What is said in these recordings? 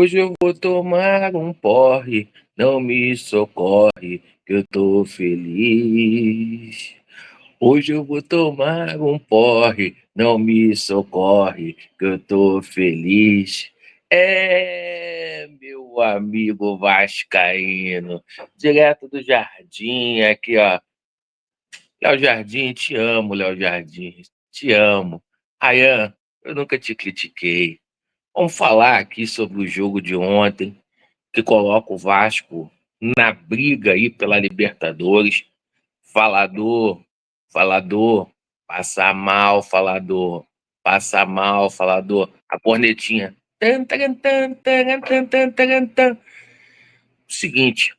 Hoje eu vou tomar um porre, não me socorre, que eu tô feliz. Hoje eu vou tomar um porre, não me socorre, que eu tô feliz. É, meu amigo vascaíno, direto do Jardim, aqui ó. Léo Jardim, te amo, Léo Jardim, te amo. Ryan, eu nunca te critiquei. Vamos falar aqui sobre o jogo de ontem, que coloca o Vasco na briga aí pela Libertadores. Falador, falador, passa mal, falador. A cornetinha. Tan, taran, tan, taran, tan, tan, taran, tan. Seguinte,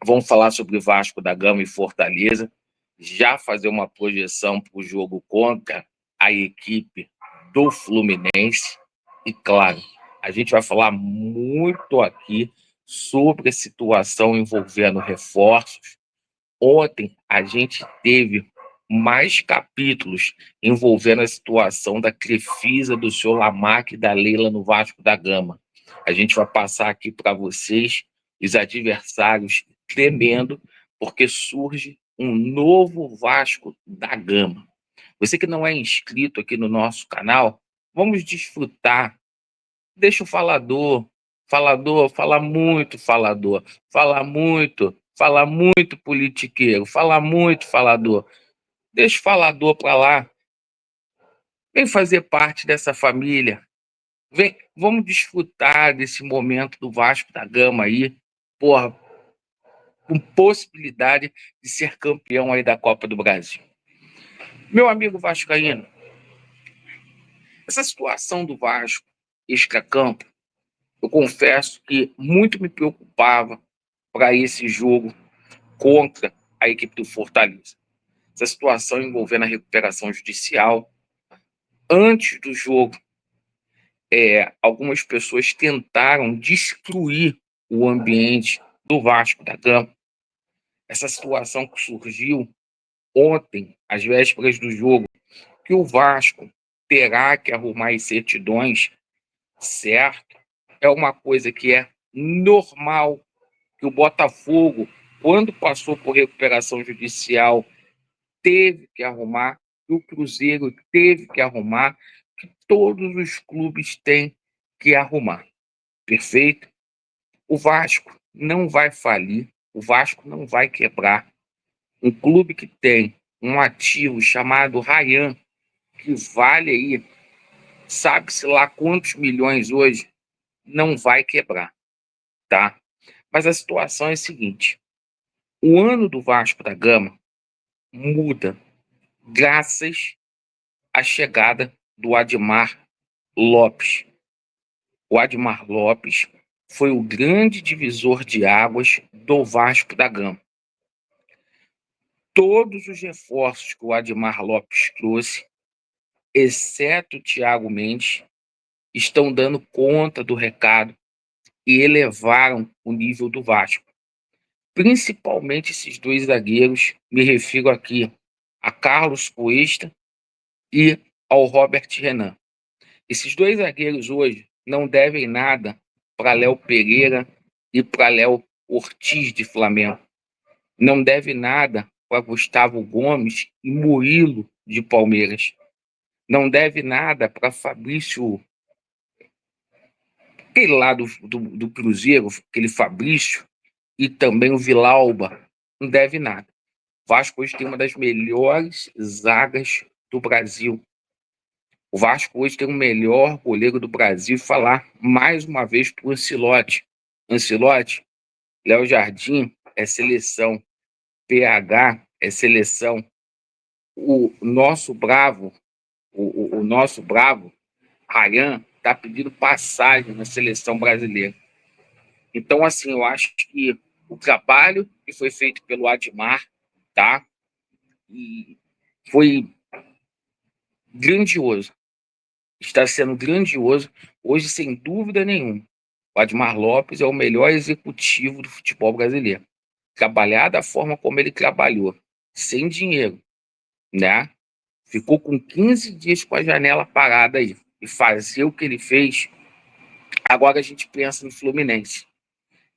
vamos falar sobre Vasco da Gama e Fortaleza. Já fazer uma projeção para o jogo contra a equipe do Fluminense. E claro, a gente vai falar muito aqui sobre a situação envolvendo reforços. Ontem a gente teve mais capítulos envolvendo a situação da Crefisa, do seu Lamarck e da Leila no Vasco da Gama. A gente vai passar aqui para vocês os adversários tremendo, porque surge um novo Vasco da Gama. Você que não é inscrito aqui no nosso canal, vamos desfrutar. Deixa o falador, fala muito politiqueiro, fala muito falador. Deixa o falador para lá. Vem fazer parte dessa família. Vem, vamos desfrutar desse momento do Vasco da Gama aí, porra, com possibilidade de ser campeão aí da Copa do Brasil. Meu amigo vascaíno, essa situação do Vasco extracampo, eu confesso que muito me preocupava para esse jogo contra a equipe do Fortaleza. Essa situação envolvendo a recuperação judicial. Antes do jogo, algumas pessoas tentaram destruir o ambiente do Vasco da Gama. Essa situação que surgiu ontem, às vésperas do jogo, que o Vasco terá que arrumar as certidões, certo? É uma coisa que é normal, que o Botafogo, quando passou por recuperação judicial, teve que arrumar, que o Cruzeiro teve que arrumar, que todos os clubes têm que arrumar. Perfeito? O Vasco não vai falir, o Vasco não vai quebrar. Um clube que tem um ativo chamado Ryan, que vale aí, sabe-se lá quantos milhões hoje, não vai quebrar, tá? Mas a situação é a seguinte: o ano do Vasco da Gama muda graças à chegada do Admar Lopes. O Admar Lopes foi o grande divisor de águas do Vasco da Gama. Todos os reforços que o Admar Lopes trouxe, exceto o Thiago Mendes, estão dando conta do recado e elevaram o nível do Vasco. Principalmente esses dois zagueiros, me refiro aqui a Carlos Cuesta e ao Robert Renan. Esses dois zagueiros hoje não devem nada para Léo Pereira e para Léo Ortiz de Flamengo. Não deve nada para Gustavo Gomes e Murilo de Palmeiras. Não deve nada para Fabrício, aquele lá do Cruzeiro, aquele Fabrício, e também o Vilauba. Não deve nada. O Vasco hoje tem uma das melhores zagas do Brasil. O Vasco hoje tem o melhor goleiro do Brasil. Falar mais uma vez para o Ancelotti. Ancelotti, Léo Jardim é seleção. PH é seleção. O nosso bravo, o nosso bravo, Ryan, está pedindo passagem na seleção brasileira. Então, assim, eu acho que o trabalho que foi feito pelo Admar, tá? E foi grandioso. Está sendo grandioso. Hoje, sem dúvida nenhuma, o Admar Lopes é o melhor executivo do futebol brasileiro. Trabalhar da forma como ele trabalhou, sem dinheiro, né? Ficou com 15 dias com a janela parada aí. E fazer o que ele fez, Agora a gente pensa no Fluminense,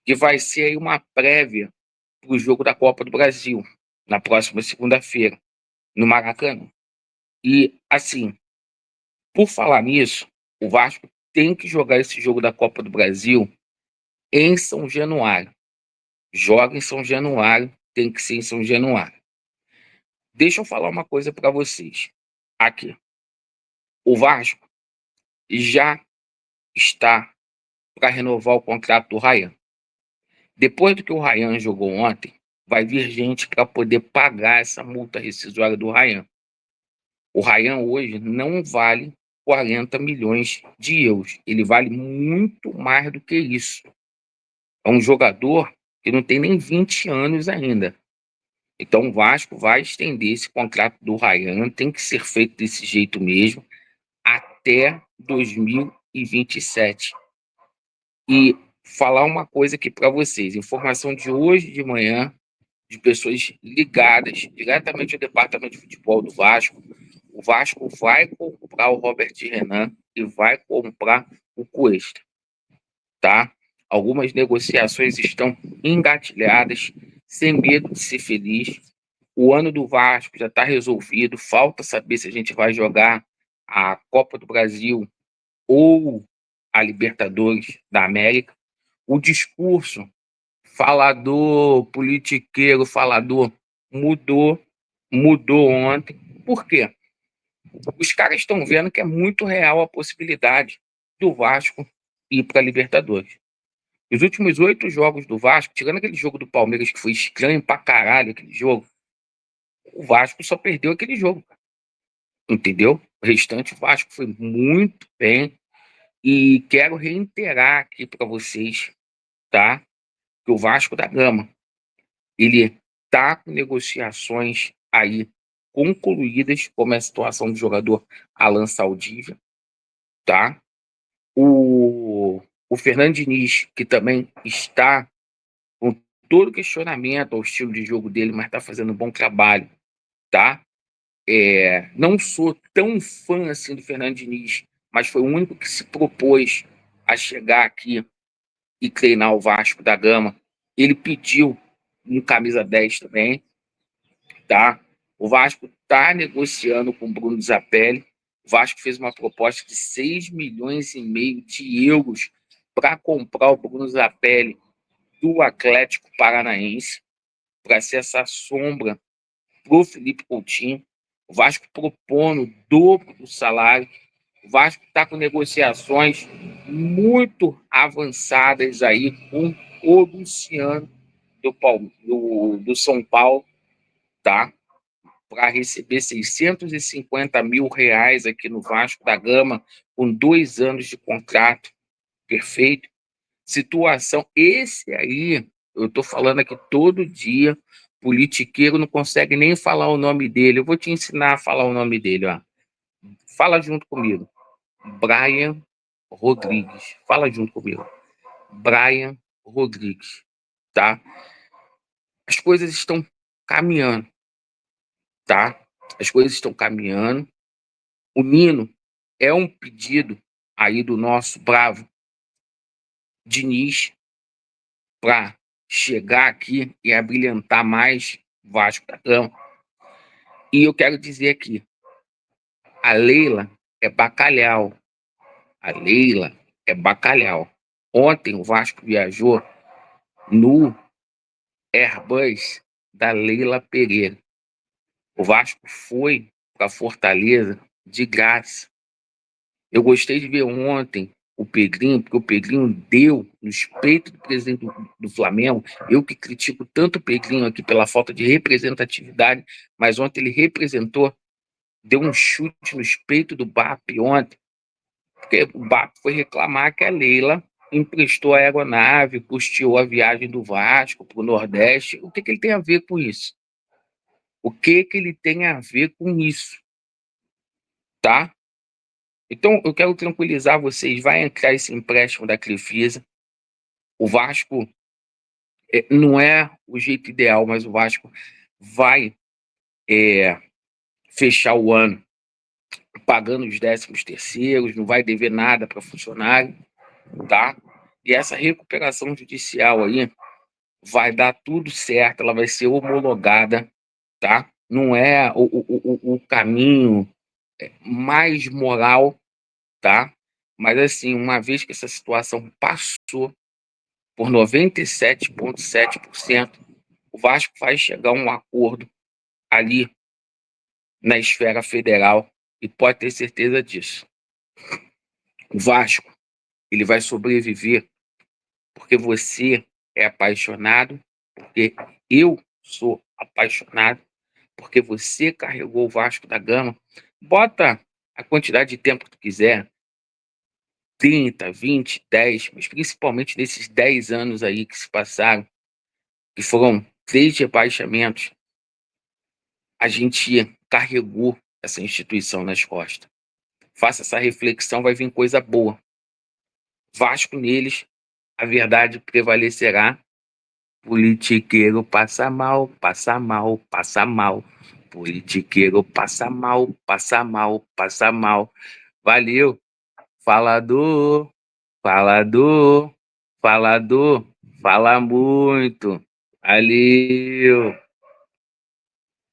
que vai ser aí uma prévia para o jogo da Copa do Brasil, na próxima segunda-feira, no Maracanã. E, assim, por falar nisso, o Vasco tem que jogar esse jogo da Copa do Brasil em São Januário. Joga em São Januário, tem que ser em São Januário. Deixa eu falar uma coisa para vocês. Aqui, o Vasco já está para renovar o contrato do Ryan. Depois do que o Ryan jogou ontem, vai vir gente para poder pagar essa multa rescisória do Ryan. O Ryan hoje não vale 40 milhões de euros. Ele vale muito mais do que isso. É um jogador que não tem nem 20 anos ainda. Então o Vasco vai estender esse contrato do Ryan, tem que ser feito desse jeito mesmo, até 2027. E falar uma coisa aqui para vocês, informação de hoje de manhã, de pessoas ligadas diretamente ao departamento de futebol do Vasco. O Vasco vai comprar o Robert Renan e vai comprar o Cuesta, tá? Algumas negociações estão engatilhadas, sem medo de ser feliz. O ano do Vasco já está resolvido, falta saber se a gente vai jogar a Copa do Brasil ou a Libertadores da América. O discurso falador, politiqueiro, falador, mudou ontem. Por quê? Os caras estão vendo que é muito real a possibilidade do Vasco ir para a Libertadores. Os últimos 8 jogos do Vasco, tirando aquele jogo do Palmeiras que foi estranho pra caralho, aquele jogo, o Vasco só perdeu aquele jogo, entendeu? O restante, o Vasco foi muito bem. E quero reiterar aqui para vocês, tá? Que o Vasco da Gama, ele tá com negociações aí concluídas, como é a situação do jogador Alan Saldívia, tá? O Fernando Diniz, que também está com todo questionamento ao estilo de jogo dele, mas está fazendo um bom trabalho, tá? Não sou tão fã assim do Fernando Diniz, mas foi o único que se propôs a chegar aqui e treinar o Vasco da Gama. Ele pediu um camisa 10 também, tá? O Vasco está negociando com o Bruno Zapelli. O Vasco fez uma proposta de 6,5 milhões de euros para comprar o Bruno Zapelli do Atlético Paranaense, para ser essa sombra para o Felipe Coutinho. O Vasco propondo o dobro do salário. O Vasco está com negociações muito avançadas aí com o Luciano do São Paulo, tá? Para receber 650 mil reais aqui no Vasco da Gama, com 2 anos de contrato. Perfeito? Situação, esse aí, eu tô falando aqui todo dia, politiqueiro não consegue nem falar o nome dele. Eu vou te ensinar a falar o nome dele, ó. Fala junto comigo. Brian Rodrigues. Fala junto comigo. Brian Rodrigues, tá? As coisas estão caminhando, tá? As coisas estão caminhando. O Nino é um pedido aí do nosso bravo Diniz para chegar aqui e abrilhantar mais Vasco da Gama. E eu quero dizer aqui, a Leila é bacalhau. A Leila é bacalhau. Ontem o Vasco viajou no Airbus da Leila Pereira. O Vasco foi para Fortaleza de graça. Eu gostei de ver ontem o Pedrinho, porque o Pedrinho deu nos peitos do presidente do Flamengo. Eu que critico tanto o Pedrinho aqui pela falta de representatividade, mas ontem ele representou, deu um chute nos peitos do BAP ontem, porque o BAP foi reclamar que a Leila emprestou a aeronave, custeou a viagem do Vasco para o Nordeste. O que ele tem a ver com isso? O que ele tem a ver com isso? Tá? Então, eu quero tranquilizar vocês, vai entrar esse empréstimo da Crefisa. O Vasco não é o jeito ideal, mas o Vasco vai fechar o ano pagando os 13º, não vai dever nada para funcionário. tá? E essa recuperação judicial aí vai dar tudo certo, ela vai ser homologada, tá? Não é o caminho mais moral, tá? Mas assim, uma vez que essa situação passou por 97,7%, o Vasco vai chegar a um acordo ali na esfera federal e pode ter certeza disso. O Vasco, ele vai sobreviver porque você é apaixonado, porque eu sou apaixonado, porque você carregou o Vasco da Gama. Bota a quantidade de tempo que tu quiser, 30, 20, 10, mas principalmente nesses 10 anos aí que se passaram, que foram 3 rebaixamentos, a gente carregou essa instituição nas costas. Faça essa reflexão, vai vir coisa boa. Vasco neles, a verdade prevalecerá. Politiqueiro passa mal, passa mal, passa mal. Politiqueiro passa mal, passa mal, passa mal. Valeu, falador, falador, falador, fala muito. Valeu.